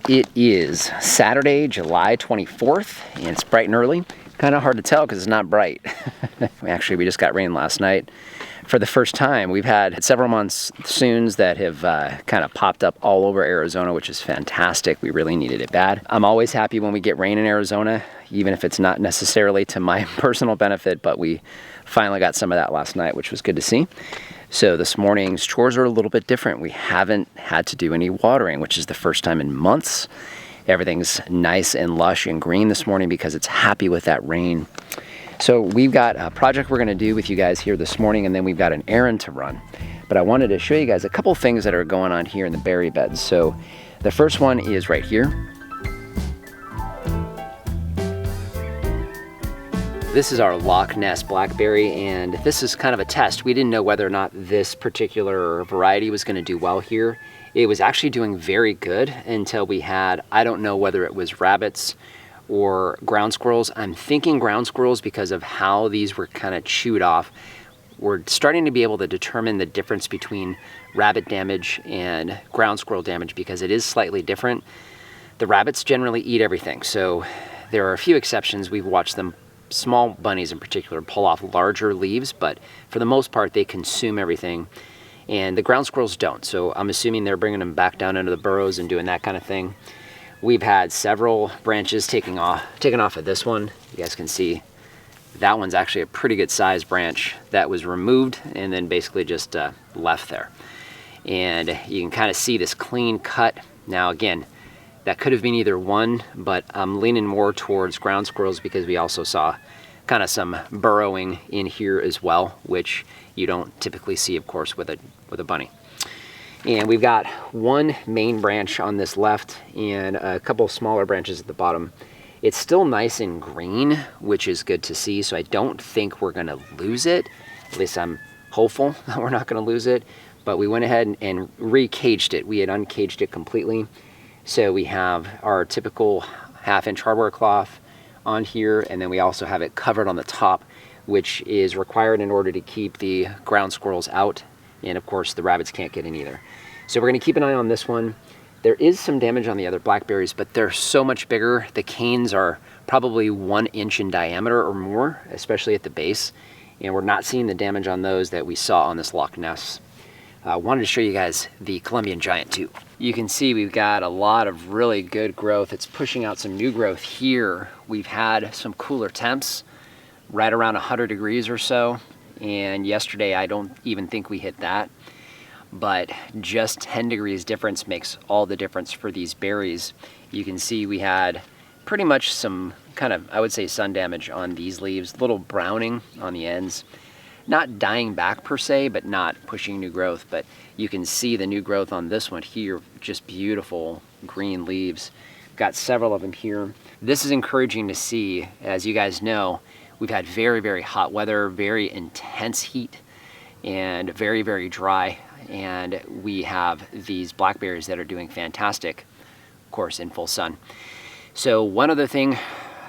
It is Saturday, July 24th, and it's bright and early. Kind of hard to tell because it's not bright. Actually, we just got rain last night. For the first time, we've had several monsoons that have kind of popped up all over Arizona, which is fantastic. We really needed it bad. I'm always happy when we get rain in Arizona, even if it's not necessarily to my personal benefit, but we finally got some of that last night, which was good to see. So this morning's chores are a little bit different. We haven't had to do any watering, which is the first time in months. Everything's nice and lush and green this morning because it's happy with that rain. So we've got a project we're gonna do with you guys here this morning, and then we've got an errand to run. But I wanted to show you guys a couple things that are going on here in the berry beds. So the first one is right here. This is our Loch Ness blackberry, and this is kind of a test. We didn't know whether or not this particular variety was going to do well here. It was actually doing very good until we had, I don't know whether it was rabbits or ground squirrels. I'm thinking ground squirrels because of how these were kind of chewed off. We're starting to be able to determine the difference between rabbit damage and ground squirrel damage because it is slightly different. The rabbits generally eat everything, so there are a few exceptions. We've watched them, small bunnies in particular, pull off larger leaves, but for the most part they consume everything, and the ground squirrels don't. So I'm assuming they're bringing them back down into the burrows and doing that kind of thing. We've had several branches taken off of this one. You guys can see that one's actually a pretty good sized branch that was removed and then basically just left there, and you can kind of see this clean cut. Now again, that could have been either one, but I'm leaning more towards ground squirrels because we also saw kind of some burrowing in here as well, which you don't typically see, of course, with a bunny. And we've got one main branch on this left and a couple of smaller branches at the bottom. It's still nice and green, which is good to see, so I don't think we're gonna lose it. At least I'm hopeful that we're not gonna lose it, but we went ahead and re-caged it. We had uncaged it completely. So we have our typical 1/2-inch hardware cloth on here, and then we also have it covered on the top, which is required in order to keep the ground squirrels out, and of course the rabbits can't get in either. So we're gonna keep an eye on this one. There is some damage on the other blackberries, but they're so much bigger. The canes are probably 1 inch in diameter or more, especially at the base, and we're not seeing the damage on those that we saw on this Loch Ness. I wanted to show you guys the Colombian giant too. You can see we've got a lot of really good growth. It's pushing out some new growth here. We've had some cooler temps, right around 100 degrees or so. And yesterday, I don't even think we hit that. But just 10 degrees difference makes all the difference for these berries. You can see we had pretty much some kind of, I would say, sun damage on these leaves, little browning on the ends. Not dying back per se, but not pushing new growth. But you can see the new growth on this one here, just beautiful green leaves. Got several of them here. This is encouraging to see. As you guys know, we've had very, very hot weather, very intense heat, and very, very dry. And we have these blackberries that are doing fantastic, of course, in full sun. So one other thing,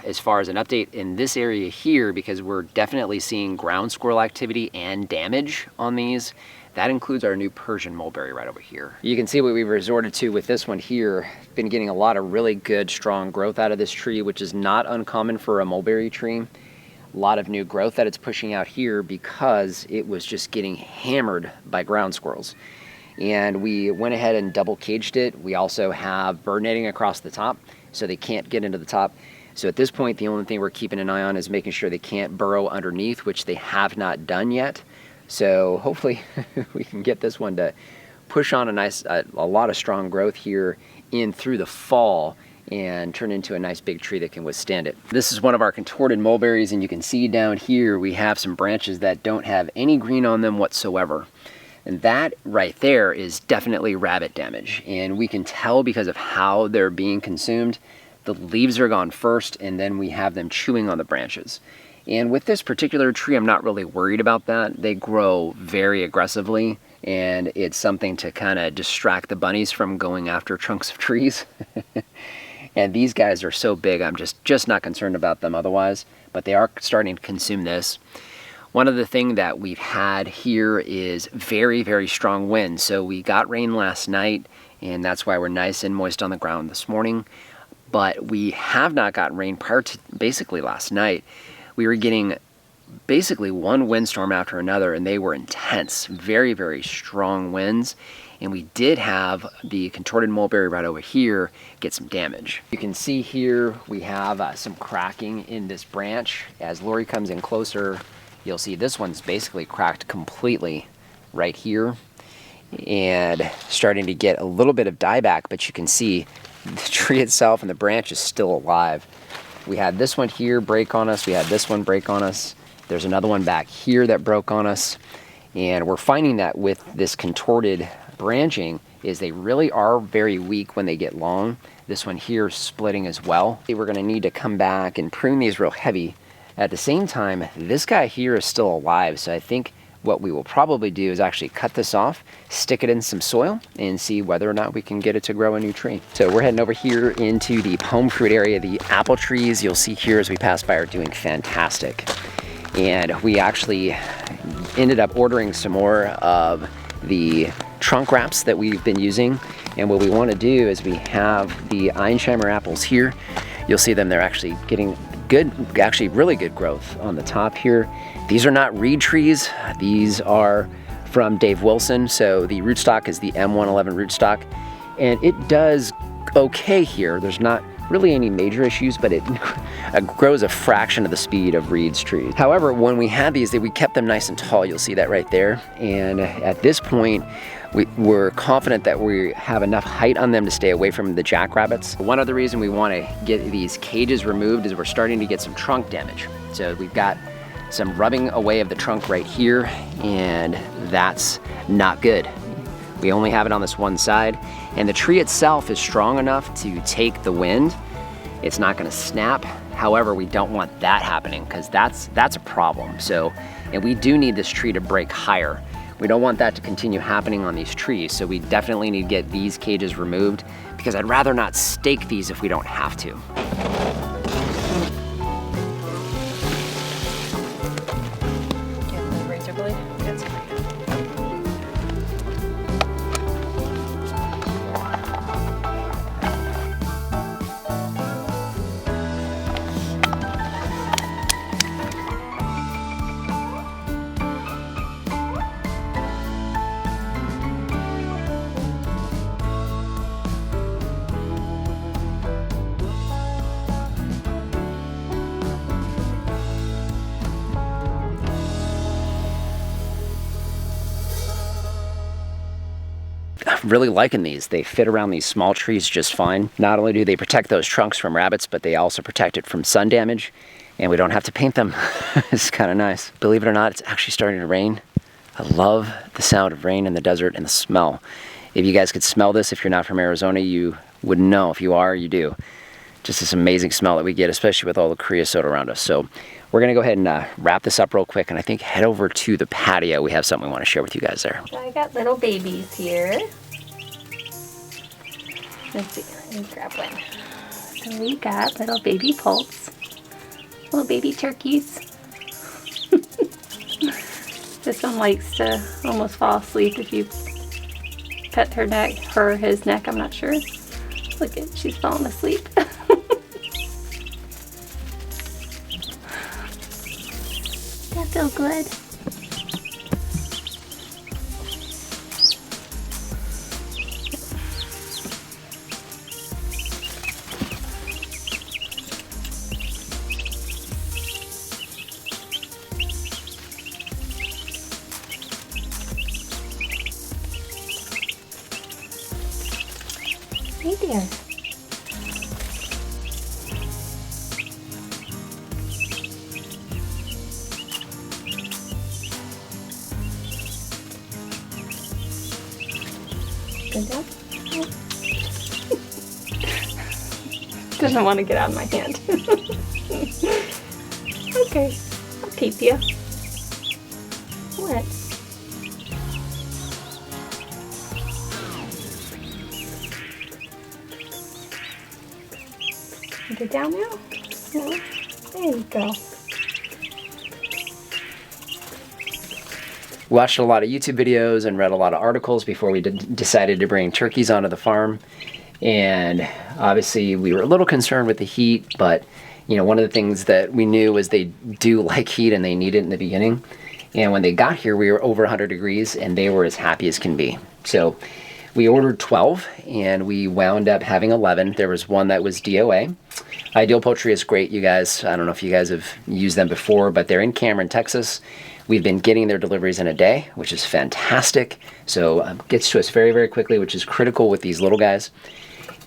as far as an update in this area here, because we're definitely seeing ground squirrel activity and damage on these, that includes our new Persian mulberry right over here. You can see what we've resorted to with this one here. Been getting a lot of really good, strong growth out of this tree, which is not uncommon for a mulberry tree. A lot of new growth that it's pushing out here because it was just getting hammered by ground squirrels. And we went ahead and double caged it. We also have bird netting across the top, so they can't get into the top. So at this point, the only thing we're keeping an eye on is making sure they can't burrow underneath, which they have not done yet. So hopefully we can get this one to push on a lot of strong growth here in through the fall and turn into a nice big tree that can withstand it. This is one of our contorted mulberries, and you can see down here we have some branches that don't have any green on them whatsoever. And that right there is definitely rabbit damage. And we can tell because of how they're being consumed. The leaves are gone first, and then we have them chewing on the branches. And with this particular tree, I'm not really worried about that. They grow very aggressively, and it's something to kind of distract the bunnies from going after trunks of trees. And these guys are so big, I'm just not concerned about them otherwise, but they are starting to consume this. One of the things that we've had here is very, very strong winds. So we got rain last night, and that's why we're nice and moist on the ground this morning. But we have not gotten rain prior to basically last night. We were getting basically one windstorm after another, and they were intense, very, very strong winds. And we did have the contorted mulberry right over here get some damage. You can see here we have some cracking in this branch. As Lori comes in closer, you'll see this one's basically cracked completely right here and starting to get a little bit of dieback, but you can see the tree itself and the branch is still alive. We had this one here break on us. We had this one break on us. There's another one back here that broke on us. And we're finding that with this contorted branching is they really are very weak when they get long. This one here is splitting as well. We're gonna need to come back and prune these real heavy. At the same time, this guy here is still alive, so I think what we will probably do is actually cut this off, stick it in some soil, and see whether or not we can get it to grow a new tree. So we're heading over here into the home fruit area. The apple trees you'll see here as we pass by are doing fantastic. And we actually ended up ordering some more of the trunk wraps that we've been using. And what we want to do is we have the Einsheimer apples here. You'll see them, they're actually getting good, actually really good growth on the top here. These are not reed trees. These are from Dave Wilson. So the rootstock is the M111 rootstock, and it does okay here. There's not really any major issues, but it grows a fraction of the speed of reeds trees. However, when we had these, we kept them nice and tall. You'll see that right there. And at this point, we're confident that we have enough height on them to stay away from the jackrabbits. One other reason we want to get these cages removed is we're starting to get some trunk damage. So we've got some rubbing away of the trunk right here, and that's not good. We only have it on this one side, and the tree itself is strong enough to take the wind. It's not gonna snap. However, we don't want that happening because that's a problem. So, and we do need this tree to break higher. We don't want that to continue happening on these trees, so we definitely need to get these cages removed because I'd rather not stake these if we don't have to. I'm really liking these. They fit around these small trees just fine. Not only do they protect those trunks from rabbits, but they also protect it from sun damage, and we don't have to paint them. It's kind of nice. Believe it or not, it's actually starting to rain. I love the sound of rain in the desert and the smell. If you guys could smell this, if you're not from Arizona, you wouldn't know. If you are, you do. Just this amazing smell that we get, especially with all the creosote around us. So we're gonna go ahead and wrap this up real quick, and I think head over to the patio. We have something we want to share with you guys there. I got little babies here. Let's see, let me grab one. So we got little baby poults, little baby turkeys. This one likes to almost fall asleep if you pet her neck, his neck, I'm not sure. Look at, she's falling asleep. That feels good. Hey there. Good job. Doesn't want to get out of my hand. Okay, I'll keep you. What? Get down now? No. There you go. watched a lot of YouTube videos and read a lot of articles before we decided to bring turkeys onto the farm. And obviously we were a little concerned with the heat, but you know, one of the things that we knew was they do like heat and they need it in the beginning. And when they got here, we were over 100 degrees and they were as happy as can be. So we ordered 12 and we wound up having 11. There was one that was DOA. Ideal Poultry is great, you guys. I don't know if you guys have used them before, but they're in Cameron, Texas. We've been getting their deliveries in a day, which is fantastic. So it gets to us very, very quickly, which is critical with these little guys.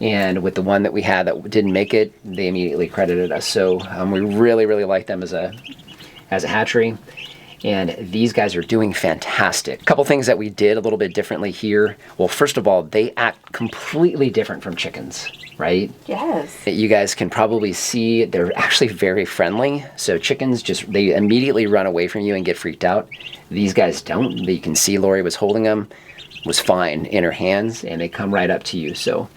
And with the one that we had that didn't make it, they immediately credited us. So we really, really like them as a hatchery. And these guys are doing fantastic. A couple things that we did a little bit differently here. Well, first of all, they act completely different from chickens, right? Yes. You guys can probably see they're actually very friendly. So chickens they immediately run away from you and get freaked out. These guys don't. You can see Lori was holding them, was fine in her hands, and they come right up to you. So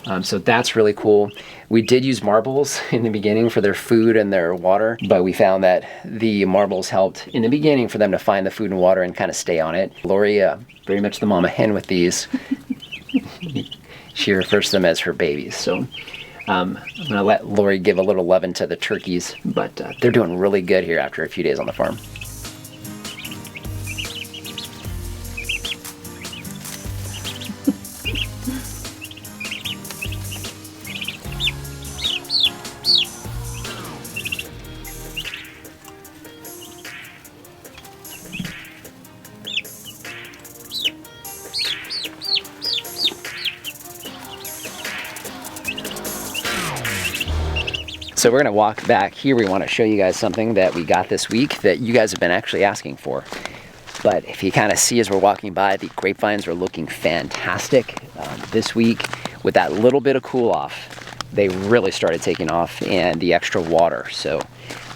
that's really cool. We did use marbles in the beginning for their food and their water, but we found that the marbles helped in the beginning for them to find the food and water and kind of stay on it. Lori, very much the mama hen with these. She refers to them as her babies. So I'm going to let Lori give a little loving to the turkeys, but they're doing really good here after a few days on the farm. So we're gonna walk back here. We wanna show you guys something that we got this week that you guys have been actually asking for. But if you kind of see as we're walking by, the grapevines are looking fantastic. This week, with that little bit of cool off, they really started taking off, and the extra water. So,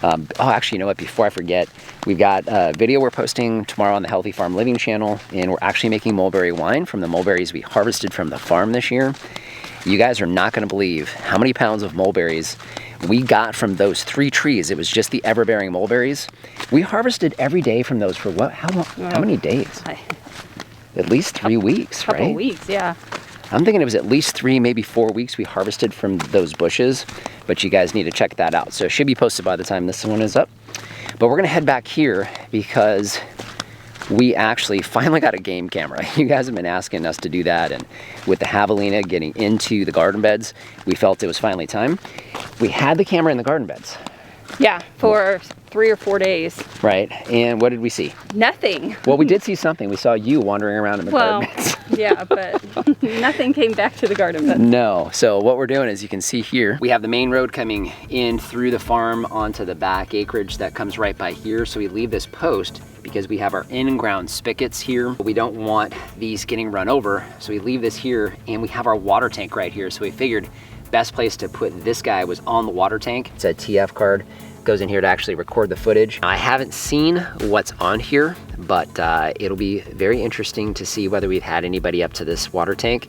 oh, actually, you know what, before I forget, we've got a video we're posting tomorrow on the Healthy Farm Living channel, and we're actually making mulberry wine from the mulberries we harvested from the farm this year. You guys are not gonna believe how many pounds of mulberries we got from those 3 trees. It was just the ever-bearing mulberries. We harvested every day from those for what? How long? How many days? At least 3 weeks, right? Couple weeks, yeah. I'm thinking it was at least 3, maybe 4 weeks we harvested from those bushes, but you guys need to check that out. So it should be posted by the time this one is up. But we're gonna head back here because we actually finally got a game camera. You guys have been asking us to do that, and with the javelina getting into the garden beds, we felt it was finally time. We had the camera in the garden beds. Yeah, for 3 or 4 days. Right, and what did we see? Nothing. Well, we did see something. We saw you wandering around in the garden beds. Yeah, but nothing came back to the garden beds. No, so what we're doing is, you can see here, we have the main road coming in through the farm onto the back acreage that comes right by here. So we leave this post because we have our in-ground spigots here. We don't want these getting run over, so we leave this here, and we have our water tank right here. So we figured best place to put this guy was on the water tank. It's a TF card. Goes in here to actually record the footage. I haven't seen what's on here, but it'll be very interesting to see whether we've had anybody up to this water tank.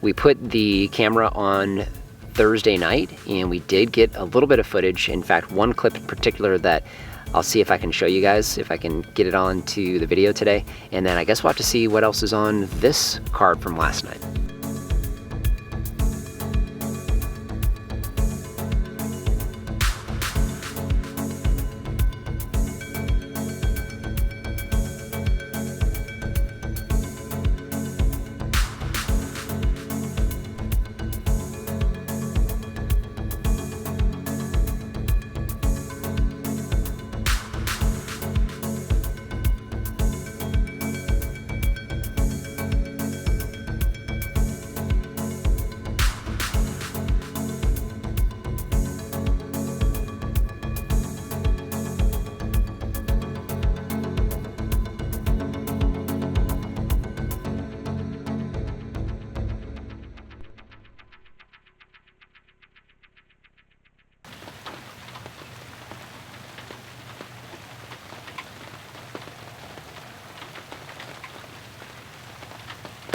We put the camera on Thursday night, and we did get a little bit of footage. In fact, one clip in particular that I'll see if I can show you guys, if I can get it onto the video today. And then I guess we'll have to see what else is on this card from last night.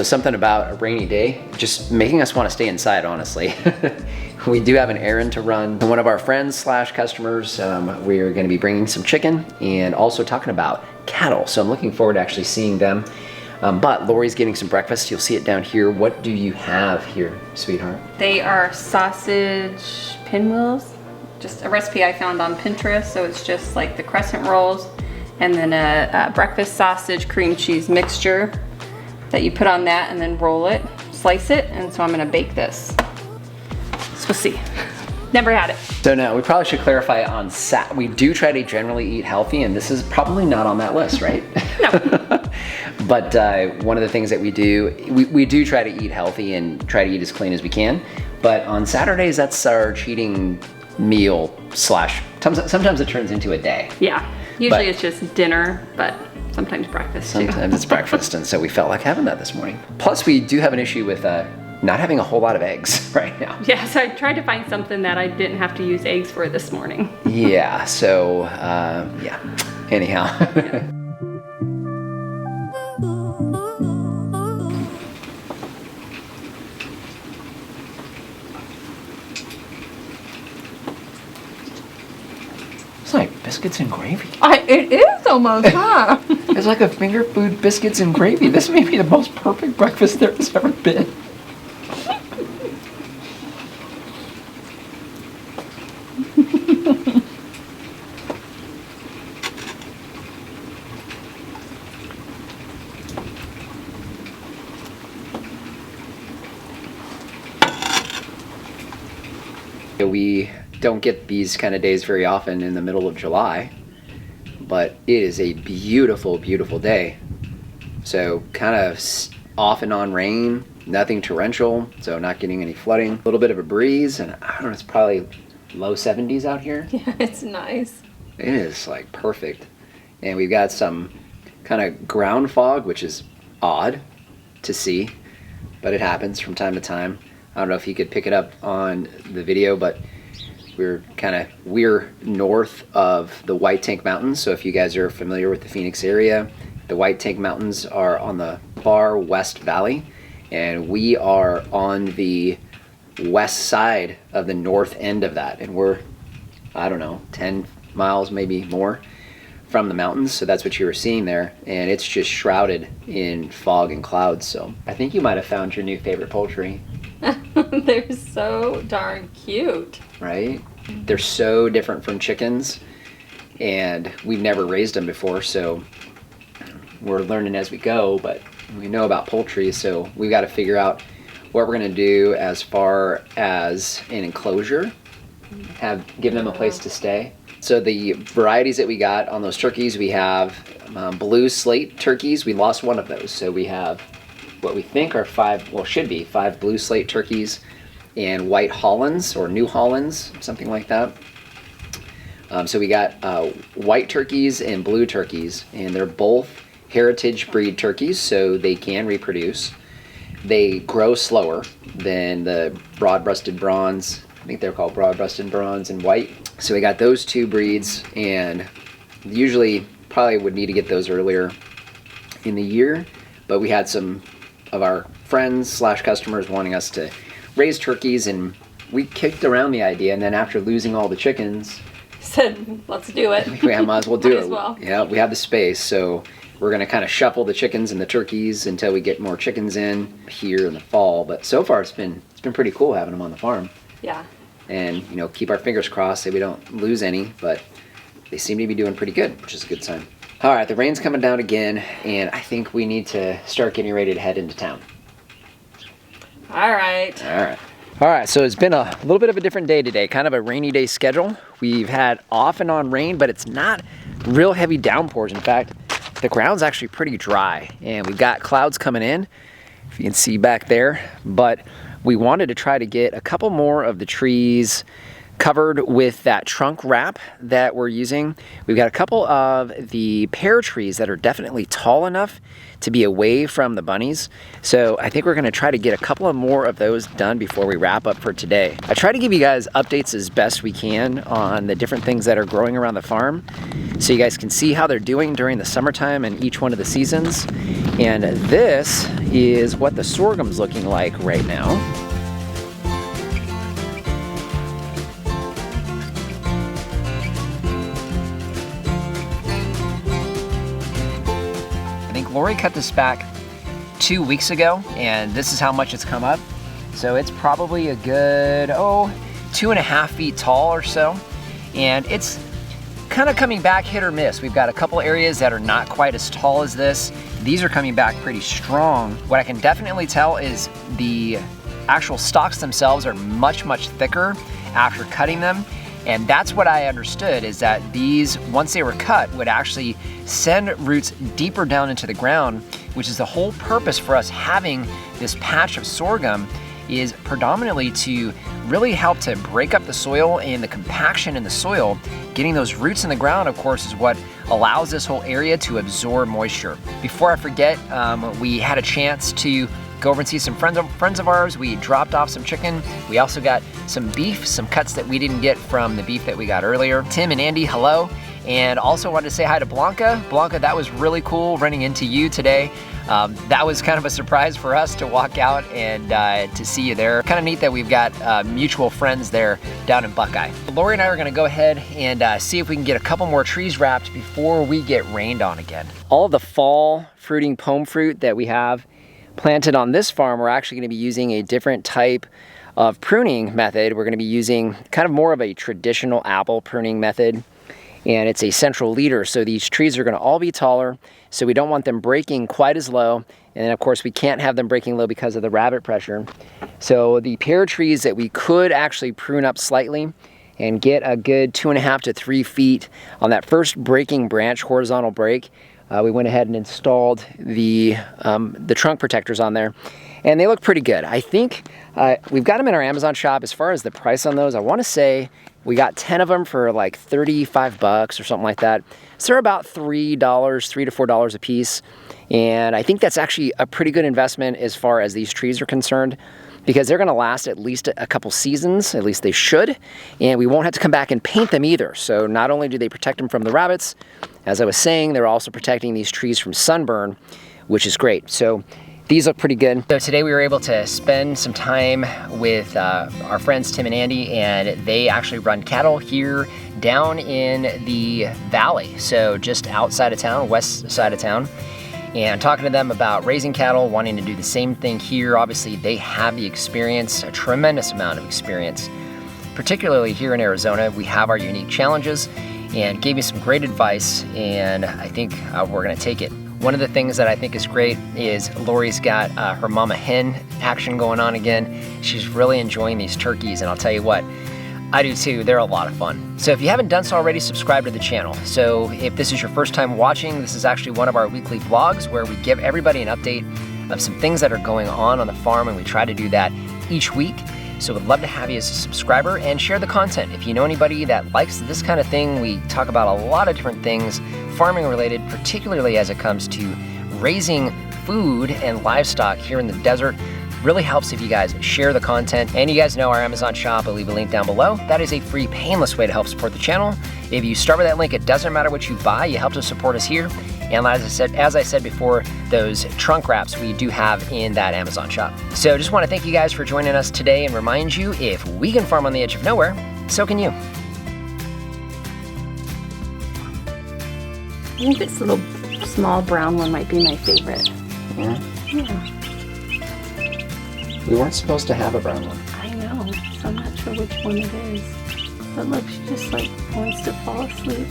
Something about a rainy day just making us want to stay inside, honestly. we do have an errand to run. One of our friends slash customers, we're gonna be bringing some chicken and also talking about cattle. So I'm looking forward to actually seeing them. But Lori's getting some breakfast. You'll see it down here. What do you have here, sweetheart? They are sausage pinwheels. Just a recipe I found on Pinterest. So it's just like the crescent rolls and then a breakfast sausage cream cheese mixture that you put on that and then roll it, slice it. And so I'm gonna bake this. So we'll see. Never had it. So now we probably should clarify on we do try to generally eat healthy, and this is probably not on that list, right? No. But one of the things that we do try to eat healthy and try to eat as clean as we can. But on Saturdays, that's our cheating meal slash, sometimes it turns into a day. Yeah, usually it's just dinner, but sometimes breakfast too. Sometimes it's breakfast, and so we felt like having that this morning. Plus, we do have an issue with not having a whole lot of eggs right now. Yeah, so I tried to find something that I didn't have to use eggs for this morning. Yeah, so yeah, anyhow. Yeah. It's like biscuits and gravy. It is almost, huh? It's like a finger food biscuits and gravy. This may be the most perfect breakfast there has ever been. We don't get these kind of days very often in the middle of July, but it is a beautiful, beautiful day. So kind of off and on rain, nothing torrential, so not getting any flooding. A little bit of a breeze, and I don't know, it's probably low 70s out here. Yeah, it's nice. It is like perfect. And we've got some kind of ground fog, which is odd to see, but it happens from time to time. I don't know if you could pick it up on the video, but we're north of the White Tank Mountains. So if you guys are familiar with the Phoenix area, the White Tank Mountains are on the far west valley, and we are on the west side of the north end of that. And we're, I don't know, 10 miles, maybe more from the mountains. So that's what you were seeing there. And it's just shrouded in fog and clouds. So I think you might have found your new favorite poultry. They're so darn cute. Right? They're so different from chickens, and we've never raised them before, so we're learning as we go, but we know about poultry, so we've got to figure out what we're going to do as far as an enclosure, give them a place to stay. So the varieties that we got on those turkeys, we have blue slate turkeys. We lost one of those, so we have what we think are should be five blue slate turkeys and white Hollands or New Hollands, something like that. So we got white turkeys and blue turkeys, and they're both heritage breed turkeys, so they can reproduce. They grow slower than the broad-breasted bronze. I think they're called broad-breasted bronze and white. So we got those two breeds, and usually probably would need to get those earlier in the year, but we had some of our friends slash customers wanting us to raise turkeys, and we kicked around the idea, and then after losing all the chickens, said, let's do it. We might as well do Might it. as well. Yeah, we have the space, so we're going to kind of shuffle the chickens and the turkeys until we get more chickens in here in the fall. But so far it's been pretty cool having them on the farm. Yeah. And keep our fingers crossed that we don't lose any, but they seem to be doing pretty good, which is a good sign. All right, the rain's coming down again, and I think we need to start getting ready to head into town. All right. All right, so it's been a little bit of a different day today, kind of a rainy day schedule. We've had off and on rain, but it's not real heavy downpours. In fact, the ground's actually pretty dry, and we've got clouds coming in, if you can see back there, but we wanted to try to get a couple more of the trees covered with that trunk wrap that we're using. We've got a couple of the pear trees that are definitely tall enough to be away from the bunnies. So I think we're gonna try to get a couple of more of those done before we wrap up for today. I try to give you guys updates as best we can on the different things that are growing around the farm, so you guys can see how they're doing during the summertime and each one of the seasons. And this is what the sorghum's looking like right now. think Lori cut this back 2 weeks ago, and this is how much it's come up. So it's probably a good, 2.5 feet tall or so. And it's kind of coming back hit or miss. We've got a couple areas that are not quite as tall as this. These are coming back pretty strong. What I can definitely tell is the actual stalks themselves are much, much thicker after cutting them. And that's what I understood, is that these, once they were cut, would actually send roots deeper down into the ground, which is the whole purpose for us having this patch of sorghum, is predominantly to really help to break up the soil and the compaction in the soil. Getting those roots in the ground, of course, is what allows this whole area to absorb moisture. Before I forget, we had a chance to go over and see some friends of ours. We dropped off some chicken. We also got some beef, some cuts that we didn't get from the beef that we got earlier. Tim and Andy, hello. And also wanted to say hi to Blanca. Blanca, that was really cool running into you today. That was kind of a surprise for us to walk out and to see you there. Kind of neat that we've got mutual friends there down in Buckeye. Lori and I are gonna go ahead and see if we can get a couple more trees wrapped before we get rained on again. All of the fall fruiting pome fruit that we have planted on this farm, we're actually gonna be using a different type of pruning method. We're gonna be using kind of more of a traditional apple pruning method. And it's a central leader, so these trees are gonna all be taller, so we don't want them breaking quite as low, and then of course we can't have them breaking low because of the rabbit pressure. So the pear trees that we could actually prune up slightly and get a good 2.5 to 3 feet on that first breaking branch, horizontal break, we went ahead and installed the trunk protectors on there, and they look pretty good. I think we've got them in our Amazon shop. As far as the price on those, I wanna say we got 10 of them for like 35 bucks or something like that. So they're about $3 to $4 a piece. And I think that's actually a pretty good investment as far as these trees are concerned, because they're gonna last at least a couple seasons, at least they should. And we won't have to come back and paint them either. So not only do they protect them from the rabbits, as I was saying, they're also protecting these trees from sunburn, which is great. So these look pretty good. So today we were able to spend some time with our friends Tim and Andy, and they actually run cattle here down in the valley. So just outside of town, west side of town. And talking to them about raising cattle, wanting to do the same thing here. Obviously they have the experience, a tremendous amount of experience. Particularly here in Arizona, we have our unique challenges, and gave me some great advice, and I think we're gonna take it. One of the things that I think is great is Lori's got her mama hen action going on again. She's really enjoying these turkeys, and I'll tell you what, I do too. They're a lot of fun. So if you haven't done so already, subscribe to the channel. So if this is your first time watching, this is actually one of our weekly vlogs where we give everybody an update of some things that are going on the farm, and we try to do that each week. So we'd love to have you as a subscriber and share the content. If you know anybody that likes this kind of thing, we talk about a lot of different things, farming related, particularly as it comes to raising food and livestock here in the desert. Really helps if you guys share the content. And you guys know our Amazon shop, I'll leave a link down below. That is a free, painless way to help support the channel. If you start with that link, it doesn't matter what you buy, you help to support us here. And as I said before, those trunk wraps we do have in that Amazon shop. So just want to thank you guys for joining us today, and remind you, if we can farm on the edge of nowhere, so can you. I think this little small brown one might be my favorite. Yeah? Yeah. We weren't supposed to have a brown one. I know, so I'm not sure which one it is. But look, she just like wants to fall asleep.